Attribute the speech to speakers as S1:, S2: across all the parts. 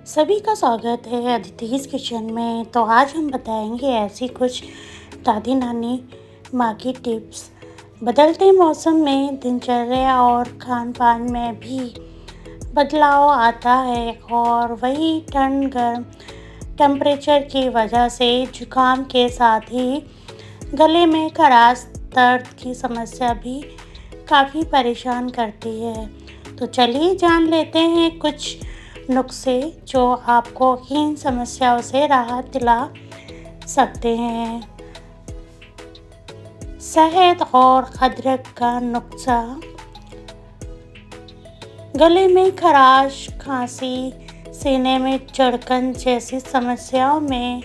S1: सभी का स्वागत है अदिति's किचन में। तो आज हम बताएंगे ऐसी कुछ दादी नानी माँ की टिप्स। बदलते मौसम में दिनचर्या और खान पान में भी बदलाव आता है और वही ठंड गर्म टेम्परेचर की वजह से जुकाम के साथ ही गले में खराश दर्द की समस्या भी काफ़ी परेशान करती है। तो चलिए जान लेते हैं कुछ नुस्खे जो आपको इन समस्याओं से राहत दिला सकते हैं। शहद और अदरक का नुस्खा। गले में खराश, खांसी, सीने में चढ़कन जैसी समस्याओं में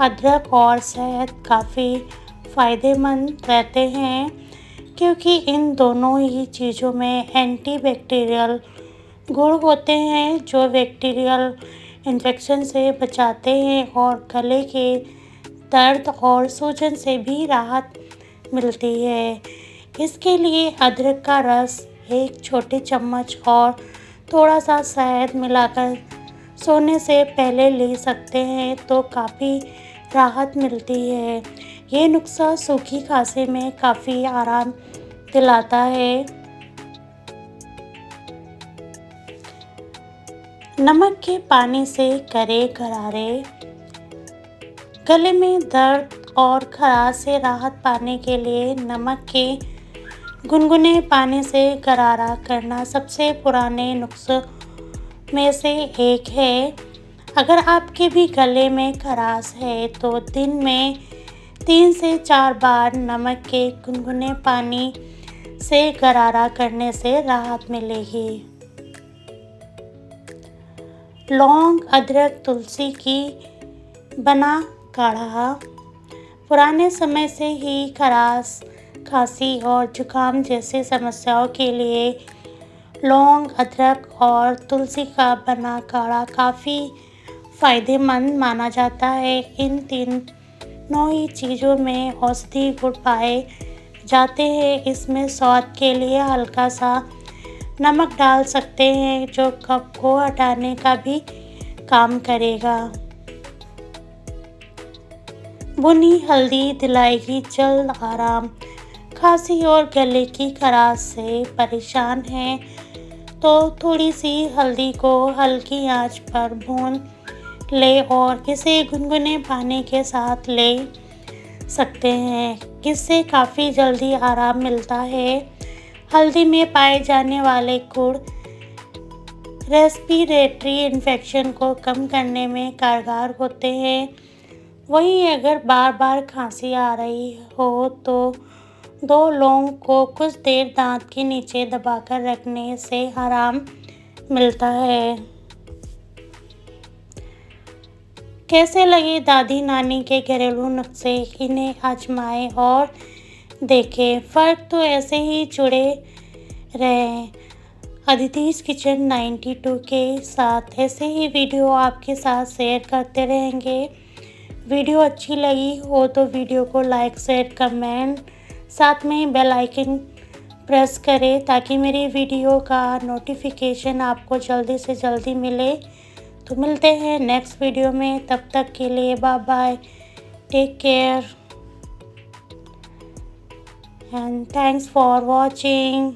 S1: अदरक और शहद काफ़ी फ़ायदेमंद रहते हैं, क्योंकि इन दोनों ही चीज़ों में एंटीबैक्टीरियल गुण होते हैं जो बैक्टीरियल इन्फेक्शन से बचाते हैं और गले के दर्द और सूजन से भी राहत मिलती है। इसके लिए अदरक का रस एक छोटे चम्मच और थोड़ा सा शहद मिलाकर सोने से पहले ले सकते हैं तो काफ़ी राहत मिलती है। ये नुस्खा सूखी खांसी में काफ़ी आराम दिलाता है। नमक के पानी से करे गरारे। गले में दर्द और खराश से राहत पाने के लिए नमक के गुनगुने पानी से गरारा करना सबसे पुराने नुस्खों में से एक है। अगर आपके भी गले में खराश है तो दिन में 3 से 4 बार नमक के गुनगुने पानी से गरारा करने से राहत मिलेगी। लौंग, अदरक, तुलसी की बना काढ़ा। पुराने समय से ही खराश, खांसी और जुकाम जैसी समस्याओं के लिए लौंग, अदरक और तुलसी का बना काढ़ा काफ़ी फ़ायदेमंद माना जाता है। इन तीनों ही चीज़ों में औषधि गुण पाए जाते हैं। इसमें स्वाद के लिए हल्का सा नमक डाल सकते हैं जो कफ को हटाने का भी काम करेगा। भुनी हल्दी दिलाएगी जल्द आराम। खांसी और गले की खराश से परेशान हैं तो थोड़ी सी हल्दी को हल्की आंच पर भून ले और इसे गुनगुने पानी के साथ ले सकते हैं। इससे काफ़ी जल्दी आराम मिलता है। हल्दी में पाए जाने वाले गुण रेस्पिरेटरी इन्फेक्शन को कम करने में कारगर होते हैं। वहीं अगर बार बार खांसी आ रही हो तो 2 लौंग को कुछ देर दांत के नीचे दबाकर रखने से आराम मिलता है। कैसे लगे दादी नानी के घरेलू नुस्खे? इन्हें आजमाएं और देखें, फ़र्क तो ऐसे ही जुड़े रहें। अदिति's किचन 92 के साथ ऐसे ही वीडियो आपके साथ शेयर करते रहेंगे। वीडियो अच्छी लगी हो तो वीडियो को लाइक, शेयर, कमेंट, साथ में बेल आइकन प्रेस करें ताकि मेरी वीडियो का नोटिफिकेशन आपको जल्दी से जल्दी मिले। तो मिलते हैं नेक्स्ट वीडियो में, तब तक के लिए bye bye, take care and thanks for watching.